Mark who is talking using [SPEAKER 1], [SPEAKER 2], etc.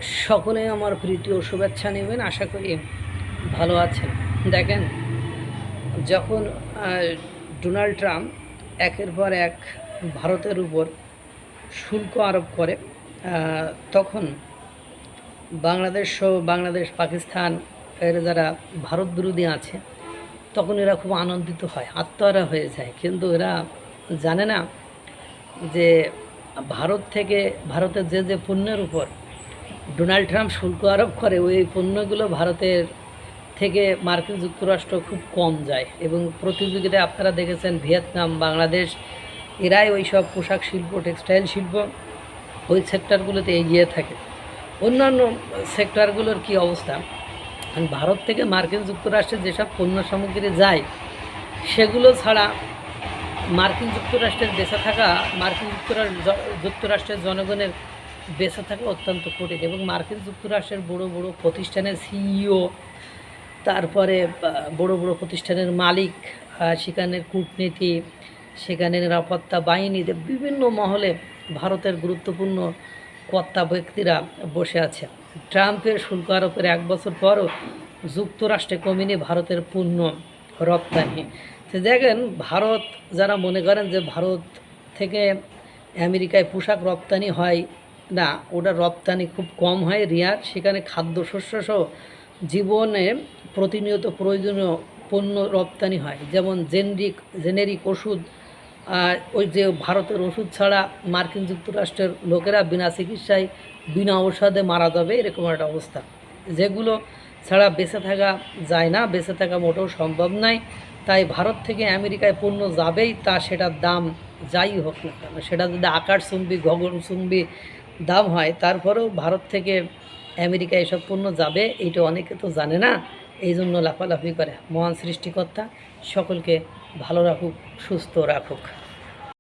[SPEAKER 1] সকলে আমার প্রীতি ও শুভেচ্ছা নেবেন। আশা করি ভালো আছেন। দেখেন, যখন ডোনাল্ড ট্রাম্প একের পর এক ভারতের উপর শুল্ক আরোপ করে, তখন বাংলাদেশ পাকিস্তান এর যারা ভারত বিরোধী আছে, তখন এরা খুব আনন্দিত হয়, আত্মহারা হয়ে যায়। কিন্তু এরা জানে না যে ভারতের যে পণ্যের উপর ডোনাল্ড ট্রাম্প শুল্ক আরোপ করে, ওই পণ্যগুলো ভারতের থেকে মার্কিন যুক্তরাষ্ট্র খুব কম যায়। এবং প্রতিযোগিতায় আপনারা দেখেছেন ভিয়েতনাম, বাংলাদেশ, এরাই ওই সব পোশাক শিল্প, টেক্সটাইল শিল্প, ওই সেক্টরগুলোতে এগিয়ে থাকে। অন্যান্য সেক্টরগুলোর কি অবস্থা? ভারত থেকে মার্কিন যুক্তরাষ্ট্রে যেসব পণ্য সামগ্রী যায়, সেগুলো ছাড়া মার্কিন যুক্তরাষ্ট্রের জনগণের বেঁচে থাকা অত্যন্ত কঠিন। এবং মার্কিন যুক্তরাষ্ট্রের বড় বড় প্রতিষ্ঠানের সিইও, তারপরে বড় বড় প্রতিষ্ঠানের মালিক, সেখানের কূটনীতি, সেখানে নিরাপত্তা বাহিনীতে বিভিন্ন মহলে ভারতের গুরুত্বপূর্ণ কর্তা ব্যক্তিরা বসে আছে। ট্রাম্পের শুল্ক আরোপের 1 বছর পরও যুক্তরাষ্ট্রে কমেনি ভারতের পণ্য রপ্তানি। তো দেখেন, ভারত যারা মনে করেন যে ভারত থেকে আমেরিকায় পোশাক রপ্তানি হয় না, ওটা রপ্তানি খুব কম হয়, রেয়ার। সেখানে খাদ্যশস্য সহ জীবনে প্রতিনিয়ত প্রয়োজনীয় পণ্য রপ্তানি হয়, যেমন জেনেরিক ওষুধ। ওই যে ভারতের ওষুধ ছাড়া মার্কিন যুক্তরাষ্ট্রের লোকেরা বিনা চিকিৎসায়, বিনা ঔষধে মারা যাবে, এরকম একটা অবস্থা। যেগুলো ছাড়া বেঁচে থাকা যায় না, বেঁচে থাকা মোটেও সম্ভব নয়। তাই ভারত থেকে আমেরিকায় পণ্য যাবেই, সেটার দাম যাই হোক না কেন, সেটা যদি আকাশচুম্বী গগনচুম্বী দাম হয়, তারপরেও ভারত থেকে আমেরিকায় এসব পণ্য যাবে, এইটা অনেকে তো জানে না, এই জন্য লাফালাফি করে। মহান সৃষ্টিকর্তা সকলকে ভালো রাখুক, সুস্থ রাখুক।